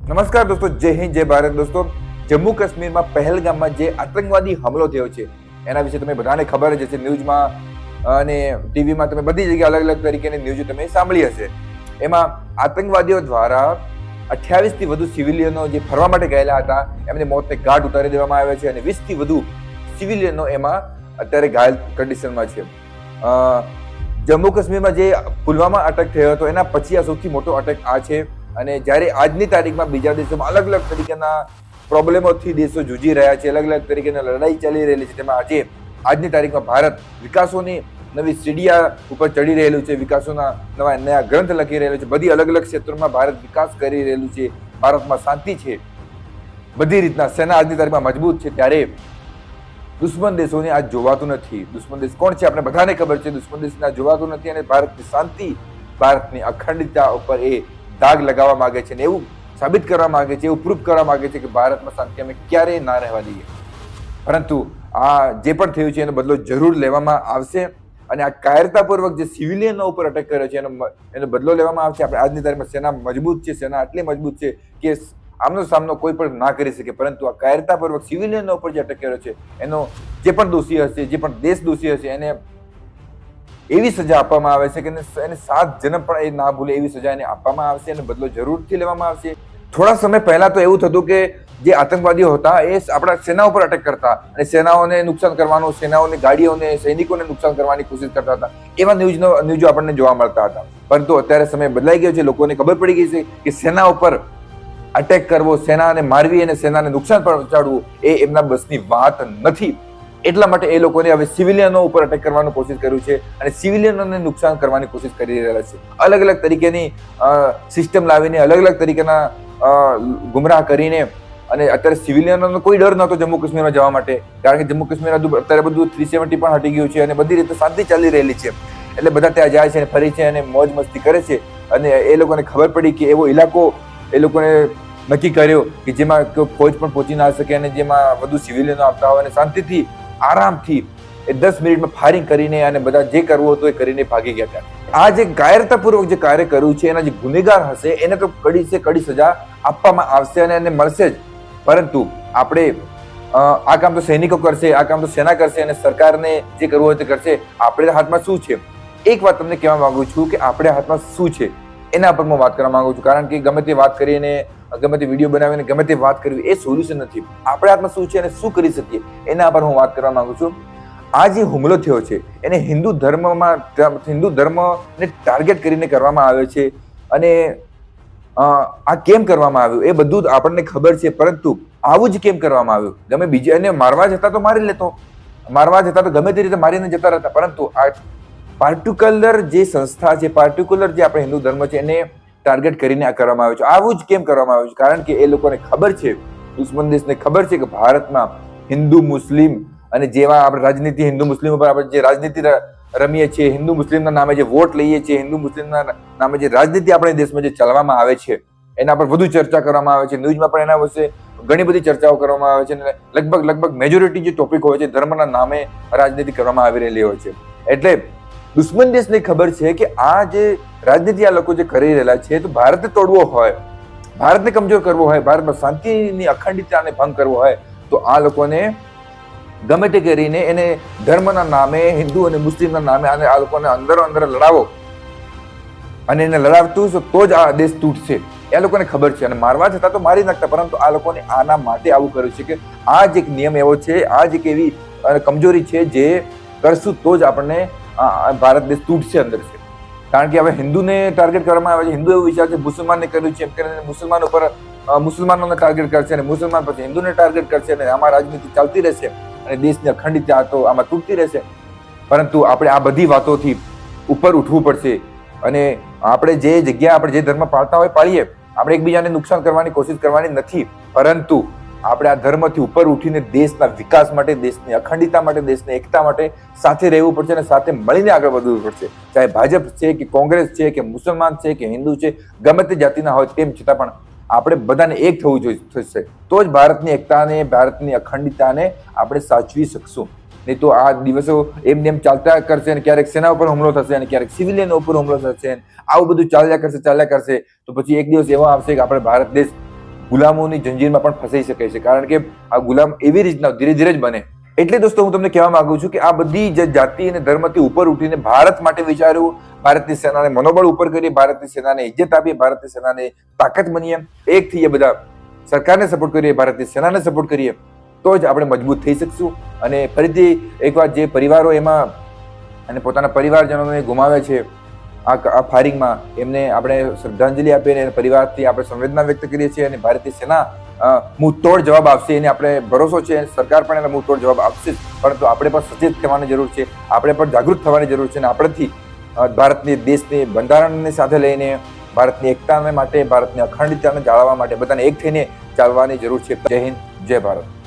નમસ્કાર દોસ્તો, જય હિન્દ, જય ભારત. દોસ્તો, જમ્મુ કાશ્મીરમાં પહેલગામમાં જે આતંકવાદી હુમલો થયો છે એના વિશે તમે બધાને ખબર જ હશે. ન્યૂઝમાં અને ટીવીમાં તમે બધી જગ્યાએ અલગ અલગ તરીકેની ન્યૂઝ તમે સાંભળી હશે. એમાં આતંકવાદીઓ દ્વારા 28 થી વધુ સિવિલિયનો જે ફરવા માટે ગયેલા હતા એમને મોતને ઘાટ ઉતારી દેવામાં આવ્યા છે અને 20 થી વધુ સિવિલિયનો એમાં અત્યારે ઘાયલ કન્ડિશનમાં છે. જમ્મુ કાશ્મીરમાં જે પુલવામા અટેક થયો હતો એના પછી આ સૌથી મોટો અટેક આ છે. અને જ્યારે આજની તારીખમાં બીજા દેશોમાં અલગ અલગ તરીકેના પ્રોબ્લેમોથી દેશો જૂજી રહ્યા છે, અલગ અલગ તરીકેની લડાઈ ચાલી રહેલી છે, તેમાં આજની તારીખમાં ભારત વિકાસોની નવી સીડિયા ઉપર ચડી રહેલું છે, વિકાસોના નયા ગ્રંથ લખી રહેલું છે, બધી અલગ અલગ ક્ષેત્રોમાં ભારત વિકાસ કરી રહેલું છે, ભારતમાં શાંતિ છે, બધી રીતના સેના આજની તારીખમાં મજબૂત છે. ત્યારે દુશ્મન દેશોને આજ જોવાતું નથી. દુશ્મન દેશ કોણ છે આપણે બધાને ખબર છે. દુશ્મન દેશને આજ જોવાતું નથી અને ભારતની શાંતિ, ભારતની અખંડિતતા ઉપર એ દાગ લગાવવા માંગે છે અને એવું સાબિત કરવા માંગે છે, એવું પ્રૂફ કરવા માંગે છે કે ભારતમાં શાંતિ અમે ક્યારેય ના રહેવા દઈએ. પરંતુ આ જે પણ થયું છે એનો બદલો જરૂર લેવામાં આવશે અને આ કાયરતાપૂર્વક જે સિવિલિયનો ઉપર અટેક કર્યો છે એનો બદલો લેવામાં આવશે. આપણે આજની તારીખમાં સેના મજબૂત છે, સેના આટલી મજબૂત છે કે આમનો સામનો કોઈ પણ ના કરી શકે. પરંતુ આ કાયરતાપૂર્વક સિવિલિયનો ઉપર જે અટેક કર્યો છે એનો જે પણ દોષી હશે, જે પણ દેશ દોષી હશે એને એવી સજા આપવામાં આવે છે કે એને 7 જન્મ પણ એ ના ભૂલે એવી સજા એને આપવામાં આવશે અને બદલો જરૂરથી લેવામાં આવશે. થોડા સમય પહેલા તો એવું થતું કે જે આતંકવાદીઓ હતા એ આપણા સેના ઉપર અટેક કરતા અને સેનાઓને નુકસાન કરવાનું, સેનાઓની ગાડીઓને, સૈનિકોને નુકસાન કરવાની કોશિશ કરતા હતા. એવા ન્યૂઝો આપણને જોવા મળતા હતા. પરંતુ અત્યારે સમય બદલાઈ ગયો છે. લોકોને ખબર પડી ગઈ છે કે સેના ઉપર અટેક કરવો, સેનાને મારવી અને સેનાને નુકસાન પહોંચાડવું એ એમના બસની વાત નથી. એટલા માટે એ લોકોને હવે સિવિલિયનો ઉપર અટેક કરવાની કોશિશ કર્યું છે અને સિવિલિયનોને નુકસાન કરવાની કોશિશ કરી રહ્યા છે. અલગ અલગ તરીકેની સિસ્ટમ લાવીને, અલગ અલગ તરીકેના ગુમરાહ કરીને અને અત્યારે સિવિલિયનોનો કોઈ ડર નહોતો જમ્મુ કાશ્મીરમાં જવા માટે, કારણ કે જમ્મુ કાશ્મીર અત્યારે બધું 370 પણ હટી ગયું છે અને બધી રીતે શાંતિ ચાલી રહેલી છે. એટલે બધા ત્યાં જાય છે અને ફરી છે અને મોજ મસ્તી કરે છે અને એ લોકોને ખબર પડી કે એવો ઇલાકો એ લોકોને નક્કી કર્યો કે જેમાં ફોજ પણ પહોંચી ના શકે અને જેમાં વધુ સિવિલિયનો આપતા હોય અને શાંતિથી, આરામથી 10 મિનિટમાં ફાયરિંગ કરીને અને બધા જે કરવું હતું એ કરીને ભાગી ગયા હતા. આ જે કાયરતાપૂર્વક જે કાર્ય કર્યું છે એના જે ગુનેગાર હશે એને તો કડી સજા આપવામાં આવશે અને એને મળશે જ. પરંતુ આપણે આ કામ તો સૈનિકો કરશે, આ કામ તો સેના કરશે અને સરકારને જે કરવું હોય તે કરશે. આપણે હાથમાં શું છે? એક વાત તમને કહેવા માંગુ છું કે આપણે હાથમાં શું છે એના પર હું વાત કરવા માંગુ છું. કારણ કે ગમે તે વાત કરીને, ગમે તે વિડીયો બનાવીને ગમે તે વાત કરવી એ સોલ્યુશન નથી. આપણે હાથમાં શું છે અને શું કરી શકીએ એના પર હું વાત કરવા માંગુ છું. આ જે હુમલો થયો છે એને હિન્દુ ધર્મને ટાર્ગેટ કરીને કરવામાં આવ્યો છે અને આ કેમ કરવામાં આવ્યું એ બધું આપણને ખબર છે. પરંતુ આવું જ કેમ કરવામાં આવ્યું? ગમે બીજા એને મારવા જતા તો મારી લેતો, મારવા જતા તો ગમે તે રીતે મારીને જતા રહેતા. પરંતુ આ પાર્ટિક્યુલર જે સંસ્થા છે, પાર્ટિક્યુલર જે આપણે હિન્દુ ધર્મ છે એને ટાર્ગેટ કરીને આ કરવામાં આવ્યું છે. આવું જ કેમ કરવામાં આવ્યું છે? કારણ કે એ લોકોને ખબર છે, દુશ્મન દેશને ખબર છે કે ભારતમાં હિન્દુ મુસ્લિમ અને જેવા આપણે રાજનીતિ હિન્દુ મુસ્લિમ ઉપર આપણે જે રાજનીતિ રમીએ છીએ, હિન્દુ મુસ્લિમના નામે જે વોટ લઈએ છીએ, હિન્દુ મુસ્લિમના નામે જે રાજનીતિ આપણે દેશમાં જે ચલાવવામાં આવે છે એના પર વધુ ચર્ચા કરવામાં આવે છે. ન્યૂઝમાં પણ એના વિશે ઘણી બધી ચર્ચાઓ કરવામાં આવે છે અને લગભગ મેજોરિટી જે ટોપિક હોય છે ધર્મના નામે રાજનીતિ કરવામાં આવી રહેલી હોય છે. એટલે દુશ્મન દેશને ખબર છે કે આ જે રાજનીતિ આ લોકો જે કરી રહેલા છે તો ભારતને તોડવો હોય, ભારતને કમજોર કરવો હોય, ભારતમાં શાંતિની અખંડિતતાને ભંગ કરવો હોય તો આ લોકોને ગમે તે કરીને એને ધર્મના નામે, હિન્દુ અને મુસ્લિમના નામે આ લોકોને અંદર લડાવો અને એને લડાવતું તો જ આ દેશ તૂટશે. એ લોકોને ખબર છે અને મારવા છતાં તો મારી નાખતા. પરંતુ આ લોકોને આના માટે આવું કર્યું છે કે આ જ એક નિયમ એવો છે, આ જ એક એવી કમજોરી છે જે કરશું તો જ આપણને ભારત દેશ તૂટશે અંદર છે. કારણ કે હવે હિન્દુને ટાર્ગેટ કરવામાં આવે છે, હિન્દુ એવું વિચાર છે મુસલમાનને કર્યું છે એમ કરીને મુસલમાન ઉપર મુસલમાનોને ટાર્ગેટ કરશે અને મુસલમાન પછી હિન્દુને ટાર્ગેટ કરશે અને આમાં રાજનીતિ ચાલતી રહેશે અને દેશની અખંડિતતા તો આમાં તૂટતી રહેશે. પરંતુ આપણે આ બધી વાતોથી ઉપર ઉઠવું પડશે અને આપણે જે જગ્યા આપણે જે ધર્મ પાળતા હોય પાળીએ. આપણે એકબીજાને નુકસાન કરવાની કોશિશ કરવાની નથી, પરંતુ આપણે આ ધર્મથી ઉપર ઉઠીને દેશના વિકાસ માટે, દેશની અખંડિતતા માટે, દેશની એકતા માટે સાથે રહેવું પડશે અને સાથે મળીને આગળ વધવું પડશે. ચાહે ભાજપ છે કે કોંગ્રેસ છે કે મુસલમાન છે કે હિન્દુ છે, ગમે તે જાતિના હોય તેમ છતાં પણ આપણે બધાને એક થવું જોઈએ. તો જ ભારતની એકતાને, ભારતની અખંડિતતાને આપણે સાચવી શકશું. નહીં તો આ દિવસો એમને એમ ચાલતા કરશે અને ક્યારેક સેના ઉપર હુમલો થશે અને ક્યારેક સિવિલિયન ઉપર હુમલો થશે. આવું બધું ચાલ્યા કરશે તો પછી એક દિવસ એવો આવશે કે આપણે ભારત દેશ ગુલામોની જંજીરમાં પણ ફસાઈ શકે છે, કારણ કે આ ગુલામ એવી રીતના ધીરે ધીરે જ બને. એટલે દોસ્તો હું તમને કહેવા માંગુ છું કે આ બધી જે જાતિ અને ધર્મથી ઉપર ઉઠીને ભારત માટે વિચારવું, ભારતની સેનાને મનોબળ ઉપર કરીએ, ભારતની સેનાને ઇજ્જત આપીએ, ભારતની સેનાને તાકાત બનીએ, એક થઈએ બધા, સરકારને સપોર્ટ કરીએ, ભારતની સેનાને સપોર્ટ કરીએ, તો જ આપણે મજબૂત થઈ શકશું. અને ફરીથી એકવાર જે પરિવારો એમાં અને પોતાના પરિવારજનોને ગુમાવે છે આ ફાયરિંગમાં, એમને આપણે શ્રદ્ધાંજલિ આપીને પરિવારથી આપણે સંવેદના વ્યક્ત કરીએ છીએ. અને ભારતીય સેના મુંહતોડ જવાબ આપશે, એને આપણે ભરોસો છે. સરકાર પણ એનો મુંહતોડ જવાબ આપશે, પરંતુ આપણે પણ સચેત થવાની જરૂર છે, આપણે પણ જાગૃત થવાની જરૂર છે. અને આપણેથી ભારતની દેશની બંધારણની સાથે લઈને ભારતની એકતાને માટે, ભારતની અખંડિતતાને જાળવવા માટે બધાને એક થઈને ચાલવાની જરૂર છે. જય હિન્દ, જય ભારત.